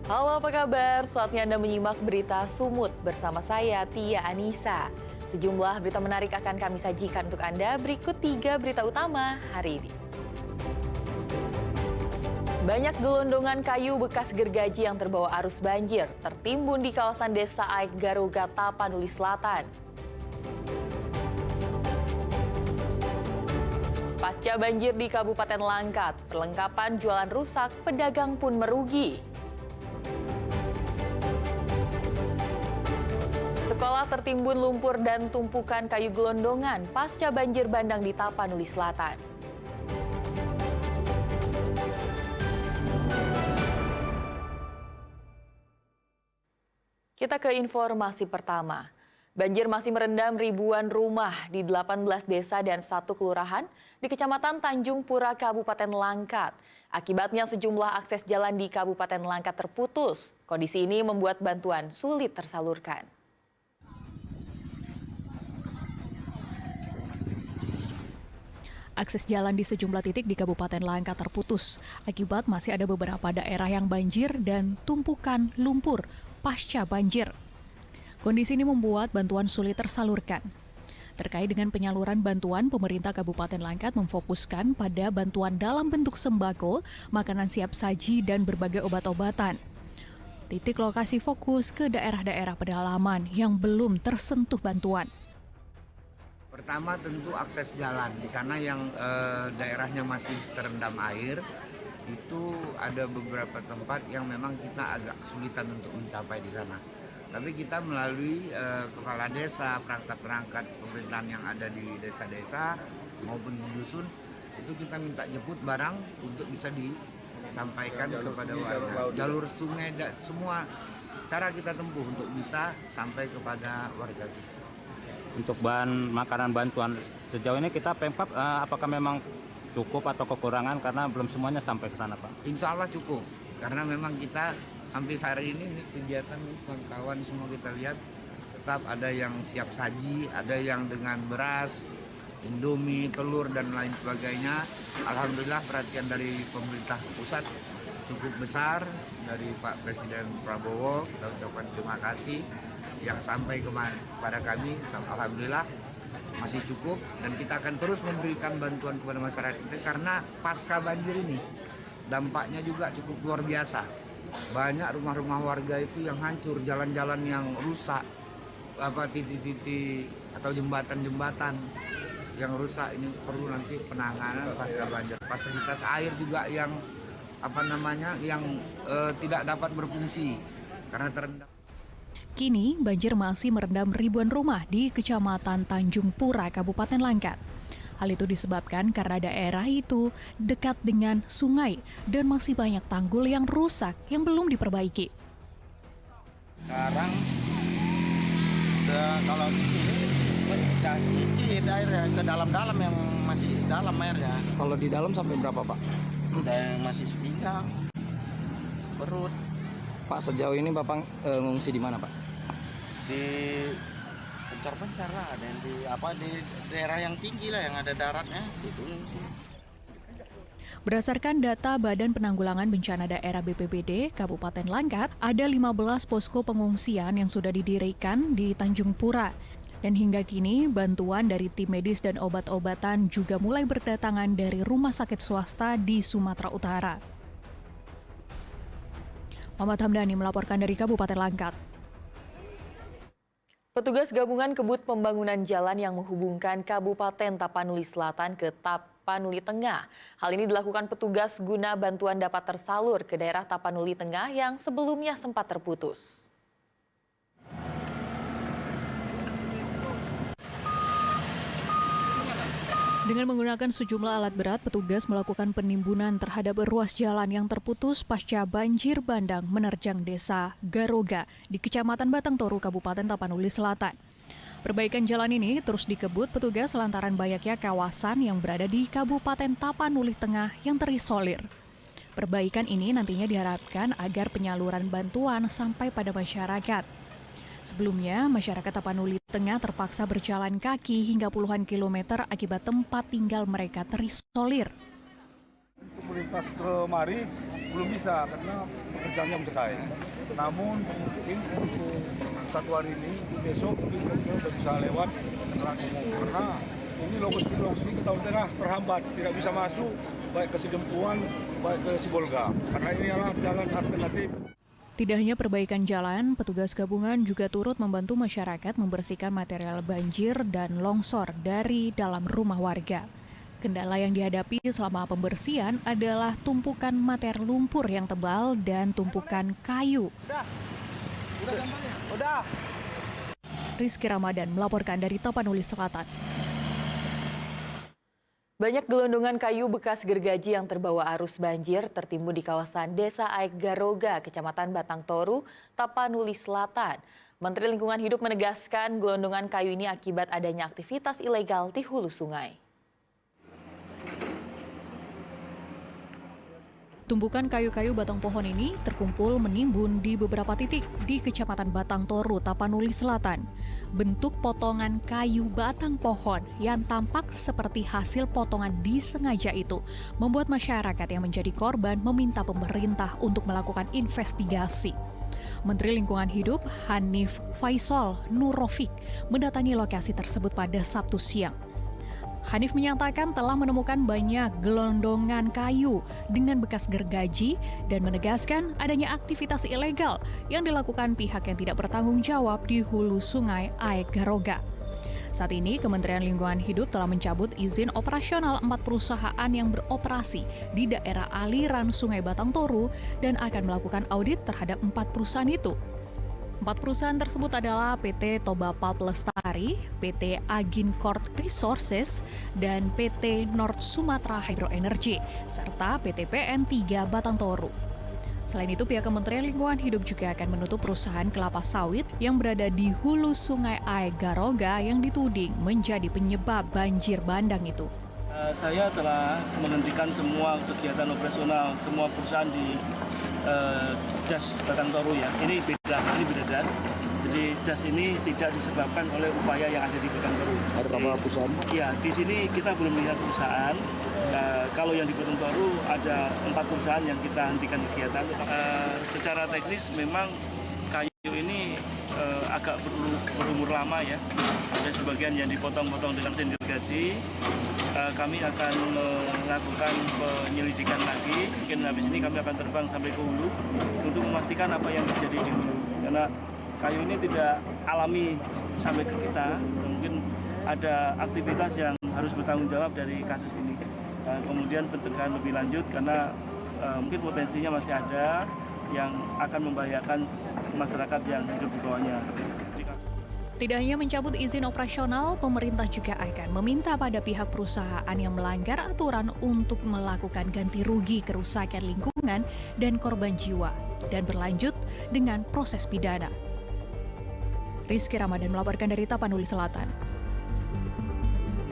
Halo, apa kabar? Saatnya Anda menyimak berita Sumut bersama saya, Tia Anissa. Sejumlah berita menarik akan kami sajikan untuk Anda. Berikut 3 berita utama hari ini. Banyak gelondongan kayu bekas gergaji yang terbawa arus banjir tertimbun di kawasan Desa Aik Garuga, Tapanuli Selatan. Pasca banjir di Kabupaten Langkat, perlengkapan jualan rusak, pedagang pun merugi. Sekolah tertimbun lumpur dan tumpukan kayu gelondongan pasca banjir bandang di Tapanuli Selatan. Kita ke informasi pertama. Banjir masih merendam ribuan rumah di 18 desa dan 1 kelurahan di Kecamatan Tanjung Pura, Kabupaten Langkat. Akibatnya sejumlah akses jalan di Kabupaten Langkat terputus. Kondisi ini membuat bantuan sulit tersalurkan. Akses jalan di sejumlah titik di Kabupaten Langkat terputus akibat masih ada beberapa daerah yang banjir dan tumpukan lumpur pasca banjir. Kondisi ini membuat bantuan sulit tersalurkan. Terkait dengan penyaluran bantuan, pemerintah Kabupaten Langkat memfokuskan pada bantuan dalam bentuk sembako, makanan siap saji, dan berbagai obat-obatan. Titik lokasi fokus ke daerah-daerah pedalaman yang belum tersentuh bantuan. Pertama tentu akses jalan, di sana yang daerahnya masih terendam air, itu ada beberapa tempat yang memang kita agak kesulitan untuk mencapai di sana. Tapi kita melalui kepala desa, perangkat-perangkat pemerintahan yang ada di desa-desa maupun di dusun, itu kita minta jemput barang untuk bisa disampaikan kepada warga. Jalur sungai, semua cara kita tempuh untuk bisa sampai kepada warga kita. Untuk bahan makanan bantuan sejauh ini kita Pemkab apakah memang cukup atau kekurangan karena belum semuanya sampai ke sana, Pak? Insya Allah cukup, karena memang kita sampai hari ini kegiatan kawan-kawan semua kita lihat tetap ada yang siap saji, ada yang dengan beras, indomie, telur dan lain sebagainya. Alhamdulillah perhatian dari pemerintah pusat cukup besar dari Pak Presiden Prabowo, kita ucapkan terima kasih yang sampai kepada kami. Alhamdulillah masih cukup dan kita akan terus memberikan bantuan kepada masyarakat kita karena pasca banjir ini dampaknya juga cukup luar biasa. Banyak rumah-rumah warga itu yang hancur, jalan-jalan yang rusak, titik-titik atau jembatan-jembatan yang rusak. Ini perlu nanti penanganan pasca banjir. Fasilitas air juga yang tidak dapat berfungsi karena terendam. Kini, banjir masih merendam ribuan rumah di Kecamatan Tanjung Pura, Kabupaten Langkat. Hal itu disebabkan karena daerah itu dekat dengan sungai dan masih banyak tanggul yang rusak yang belum diperbaiki. Sekarang, kalau di sini sudah sedikit airnya, ke dalam-dalam yang masih dalam airnya. Kalau di dalam sampai berapa, Pak? Ada yang masih sepinggang, seperut. Pak, sejauh ini Bapak ngungsi di mana, Pak? Di pencar-pencar lah, dan di daerah yang tinggi lah, yang ada daratnya, situ ngungsi. Berdasarkan data Badan Penanggulangan Bencana Daerah BPBD Kabupaten Langkat, ada 15 posko pengungsian yang sudah didirikan di Tanjung Pura. Dan hingga kini, bantuan dari tim medis dan obat-obatan juga mulai berdatangan dari rumah sakit swasta di Sumatera Utara. Muhammad Hamdani melaporkan dari Kabupaten Langkat. Petugas gabungan kebut pembangunan jalan yang menghubungkan Kabupaten Tapanuli Selatan ke Tapanuli Tengah. Hal ini dilakukan petugas guna bantuan dapat tersalur ke daerah Tapanuli Tengah yang sebelumnya sempat terputus. Dengan menggunakan sejumlah alat berat, petugas melakukan penimbunan terhadap ruas jalan yang terputus pasca banjir bandang menerjang Desa Garuga di Kecamatan Batang Toru, Kabupaten Tapanuli Selatan. Perbaikan jalan ini terus dikebut petugas lantaran banyaknya kawasan yang berada di Kabupaten Tapanuli Tengah yang terisolir. Perbaikan ini nantinya diharapkan agar penyaluran bantuan sampai pada masyarakat. Sebelumnya, masyarakat Tapanuli Tengah terpaksa berjalan kaki hingga puluhan kilometer akibat tempat tinggal mereka terisolir. melintas kemari belum bisa karena pekerjaannya belum selesai. Namun mungkin untuk satu hari ini, besok mungkin sudah bisa lewat kendaraan umum karena ini logistik ke Tahun Tengah terhambat, tidak bisa masuk baik ke Sidempuan, baik ke Sibolga karena ini adalah jalan alternatif. Tidak hanya perbaikan jalan, petugas gabungan juga turut membantu masyarakat membersihkan material banjir dan longsor dari dalam rumah warga. Kendala yang dihadapi selama pembersihan adalah tumpukan materi lumpur yang tebal dan tumpukan kayu. Rizky Ramadan melaporkan dari Tapanuli Selatan. Banyak gelondongan kayu bekas gergaji yang terbawa arus banjir tertimbun di kawasan Desa Aek Garoga, Kecamatan Batang Toru, Tapanuli Selatan. Menteri Lingkungan Hidup menegaskan gelondongan kayu ini akibat adanya aktivitas ilegal di hulu sungai. Tumpukan kayu-kayu batang pohon ini terkumpul menimbun di beberapa titik di Kecamatan Batang Toru, Tapanuli Selatan. Bentuk potongan kayu batang pohon yang tampak seperti hasil potongan disengaja itu membuat masyarakat yang menjadi korban meminta pemerintah untuk melakukan investigasi. Menteri Lingkungan Hidup Hanif Faisal Nurrofik mendatangi lokasi tersebut pada Sabtu siang. Hanif menyatakan telah menemukan banyak gelondongan kayu dengan bekas gergaji dan menegaskan adanya aktivitas ilegal yang dilakukan pihak yang tidak bertanggung jawab di hulu sungai Aek Garoga. Saat ini, Kementerian Lingkungan Hidup telah mencabut izin operasional 4 perusahaan yang beroperasi di daerah aliran Sungai Batang Toru dan akan melakukan audit terhadap 4 perusahaan itu. 4 perusahaan tersebut adalah PT Toba Pulp Lestari, PT Agincourt Resources, dan PT North Sumatra Hydroenergy, serta PT PN3 Batang Toru. Selain itu, pihak Kementerian Lingkungan Hidup juga akan menutup perusahaan kelapa sawit yang berada di hulu sungai Aek Garoga yang dituding menjadi penyebab banjir bandang itu. Saya telah menghentikan semua kegiatan operasional semua perusahaan di Das Batang Toru ya. Ini beda das. Jadi das ini tidak disebabkan oleh upaya yang ada di Batang Toru. Ada berapa perusahaan? Ya, di sini kita belum melihat perusahaan. Kalau yang di Batang Toru ada 4 perusahaan yang kita hentikan kegiatan. Secara teknis memang kayu ini agak berumur lama ya. Ada sebagian yang dipotong-potong dengan mesin gergaji. Kami akan melakukan penyelidikan lagi. Mungkin habis ini kami akan terbang sampai ke hulu untuk memastikan apa yang terjadi di hulu. Karena kayu ini tidak alami sampai ke kita. Mungkin ada aktivitas yang harus bertanggung jawab dari kasus ini. Kemudian pencegahan lebih lanjut karena mungkin potensinya masih ada yang akan membahayakan masyarakat yang hidup di bawahnya. Tidak hanya mencabut izin operasional, pemerintah juga akan meminta pada pihak perusahaan yang melanggar aturan untuk melakukan ganti rugi kerusakan lingkungan dan korban jiwa, dan berlanjut dengan proses pidana. Rizky Ramadan melaporkan dari Tapanuli Selatan.